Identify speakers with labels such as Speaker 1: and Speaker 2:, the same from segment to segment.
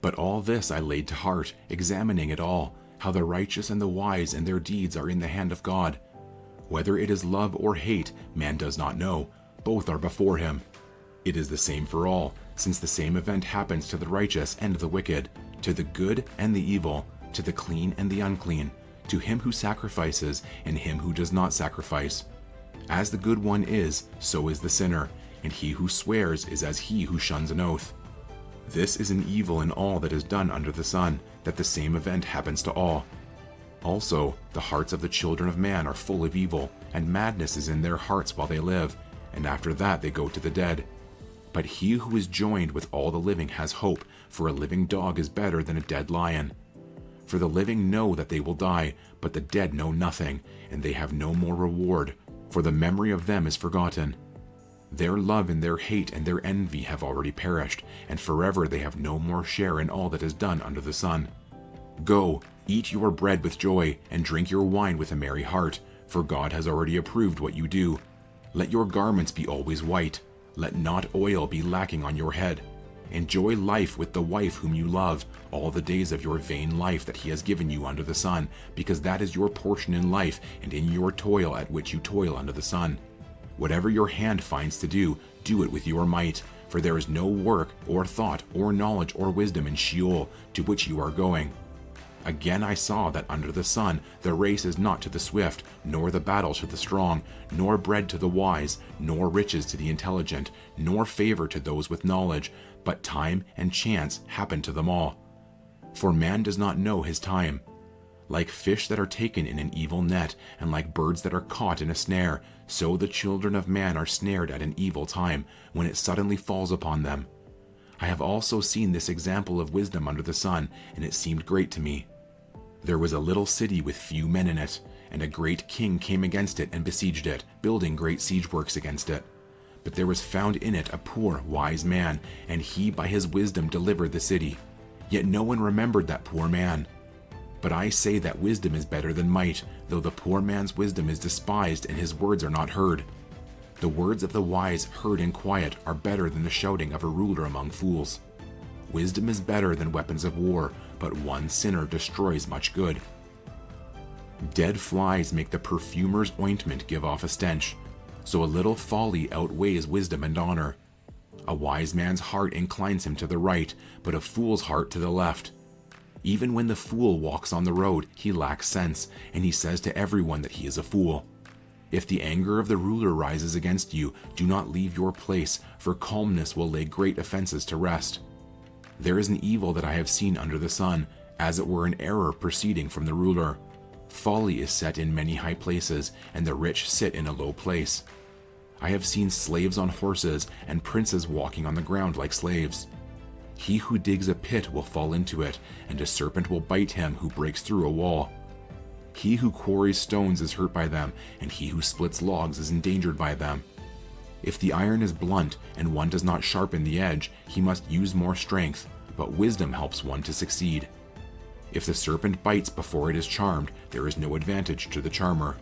Speaker 1: But all this I laid to heart, examining it all, how the righteous and the wise and their deeds are in the hand of God. Whether it is love or hate, man does not know. Both are before him. It is the same for all, since the same event happens to the righteous and the wicked, to the good and the evil, to the clean and the unclean, to him who sacrifices and him who does not sacrifice. As the good one is, so is the sinner, and he who swears is as he who shuns an oath. This is an evil in all that is done under the sun, that the same event happens to all. Also, the hearts of the children of man are full of evil, and madness is in their hearts while they live, and after that they go to the dead. But he who is joined with all the living has hope, for a living dog is better than a dead lion. For the living know that they will die, but the dead know nothing, and they have no more reward, for the memory of them is forgotten. Their love and their hate and their envy have already perished, and forever they have no more share in all that is done under the sun. Go, eat your bread with joy, and drink your wine with a merry heart, for God has already approved what you do. Let your garments be always white. Let not oil be lacking on your head. Enjoy life with the wife whom you love, all the days of your vain life that he has given you under the sun, because that is your portion in life and in your toil at which you toil under the sun. Whatever your hand finds to do, do it with your might, for there is no work or thought or knowledge or wisdom in Sheol, to which you are going. Again I saw that under the sun the race is not to the swift, nor the battle to the strong, nor bread to the wise, nor riches to the intelligent, nor favor to those with knowledge, but time and chance happen to them all. For man does not know his time. Like fish that are taken in an evil net, and like birds that are caught in a snare, so the children of man are snared at an evil time, when it suddenly falls upon them. I have also seen this example of wisdom under the sun, and it seemed great to me. There was a little city with few men in it, and a great king came against it and besieged it, building great siege works against it. But there was found in it a poor, wise man, and he by his wisdom delivered the city. Yet no one remembered that poor man. But I say that wisdom is better than might, though the poor man's wisdom is despised and his words are not heard. The words of the wise heard in quiet are better than the shouting of a ruler among fools. Wisdom is better than weapons of war, but one sinner destroys much good. Dead flies make the perfumer's ointment give off a stench, so a little folly outweighs wisdom and honor. A wise man's heart inclines him to the right, but a fool's heart to the left. Even when the fool walks on the road, he lacks sense, and he says to everyone that he is a fool. If the anger of the ruler rises against you, do not leave your place, for calmness will lay great offenses to rest. There is an evil that I have seen under the sun, as it were an error proceeding from the ruler. Folly is set in many high places, and the rich sit in a low place. I have seen slaves on horses, and princes walking on the ground like slaves. He who digs a pit will fall into it, and a serpent will bite him who breaks through a wall. He who quarries stones is hurt by them, and he who splits logs is endangered by them. If the iron is blunt, and one does not sharpen the edge, he must use more strength, but wisdom helps one to succeed. If the serpent bites before it is charmed, there is no advantage to the charmer.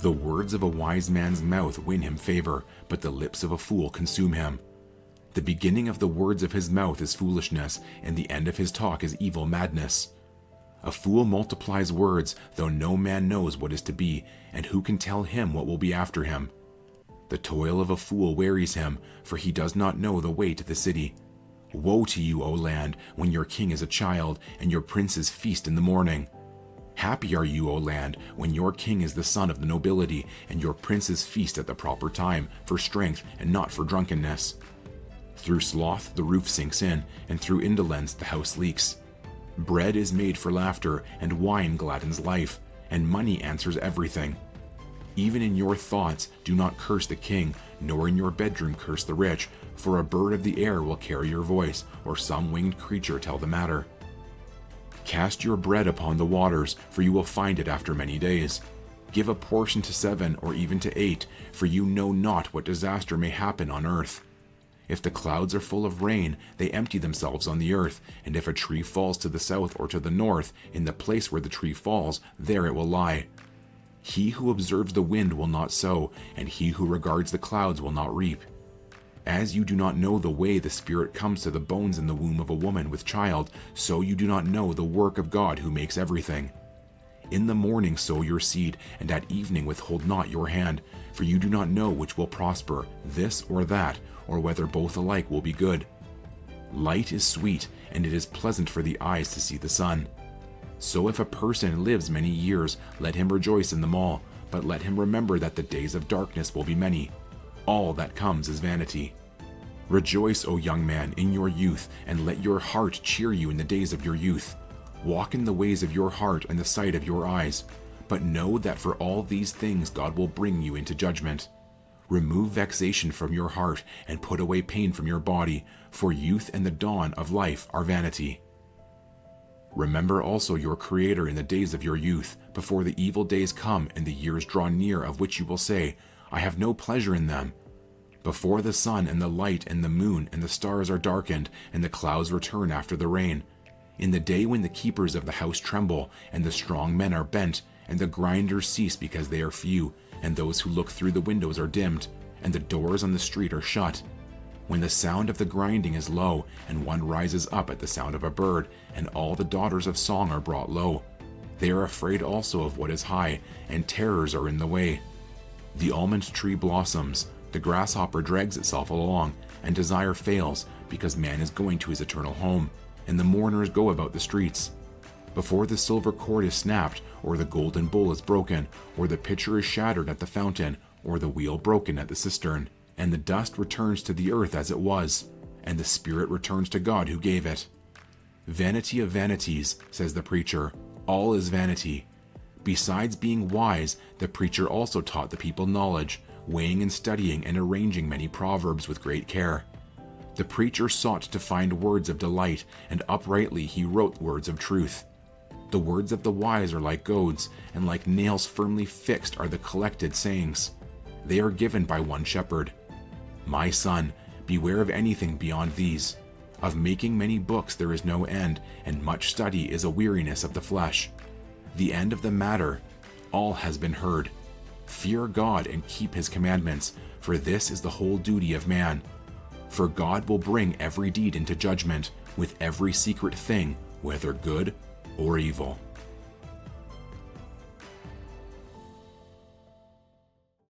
Speaker 1: The words of a wise man's mouth win him favor, but the lips of a fool consume him. The beginning of the words of his mouth is foolishness, and the end of his talk is evil madness. A fool multiplies words, though no man knows what is to be, and who can tell him what will be after him? The toil of a fool wearies him, for he does not know the way to the city. Woe to you, O land, when your king is a child, and your princes feast in the morning. Happy are you, O land, when your king is the son of the nobility, and your princes feast at the proper time, for strength and not for drunkenness. Through sloth the roof sinks in, and through indolence the house leaks. Bread is made for laughter, and wine gladdens life, and money answers everything. Even in your thoughts do not curse the king, nor in your bedroom curse the rich, for a bird of the air will carry your voice, or some winged creature tell the matter. Cast your bread upon the waters, for you will find it after many days. Give a portion to 7 or even to 8, for you know not what disaster may happen on earth. If the clouds are full of rain, they empty themselves on the earth, and if a tree falls to the south or to the north, in the place where the tree falls, there it will lie. He who observes the wind will not sow, and he who regards the clouds will not reap. As you do not know the way the Spirit comes to the bones in the womb of a woman with child, so you do not know the work of God who makes everything. In the morning sow your seed, and at evening withhold not your hand, for you do not know which will prosper, this or that, or whether both alike will be good. Light is sweet, and it is pleasant for the eyes to see the sun. So if a person lives many years, let him rejoice in them all, but let him remember that the days of darkness will be many. All that comes is vanity. Rejoice, O young man, in your youth, and let your heart cheer you in the days of your youth. Walk in the ways of your heart and the sight of your eyes, but know that for all these things God will bring you into judgment. Remove vexation from your heart, and put away pain from your body, for youth and the dawn of life are vanity. Remember also your Creator in the days of your youth, before the evil days come and the years draw near, of which you will say, I have no pleasure in them. Before the sun and the light and the moon and the stars are darkened, and the clouds return after the rain. In the day when the keepers of the house tremble, and the strong men are bent, and the grinders cease because they are few, and those who look through the windows are dimmed, and the doors on the street are shut. When the sound of the grinding is low, and one rises up at the sound of a bird, and all the daughters of song are brought low. They are afraid also of what is high, and terrors are in the way. The almond tree blossoms, the grasshopper drags itself along, and desire fails, because man is going to his eternal home, and the mourners go about the streets. Before the silver cord is snapped, or the golden bowl is broken, or the pitcher is shattered at the fountain, or the wheel broken at the cistern, and the dust returns to the earth as it was, and the spirit returns to God who gave it. Vanity of vanities, says the preacher, all is vanity. Besides being wise, the preacher also taught the people knowledge, weighing and studying and arranging many proverbs with great care. The preacher sought to find words of delight, and uprightly he wrote words of truth. The words of the wise are like goads, and like nails firmly fixed are the collected sayings. They are given by one shepherd. My son, beware of anything beyond these. Of making many books there is no end, and much study is a weariness of the flesh. The end of the matter, all has been heard. Fear God and keep his commandments, for this is the whole duty of man. For God will bring every deed into judgment, with every secret thing, whether good or evil.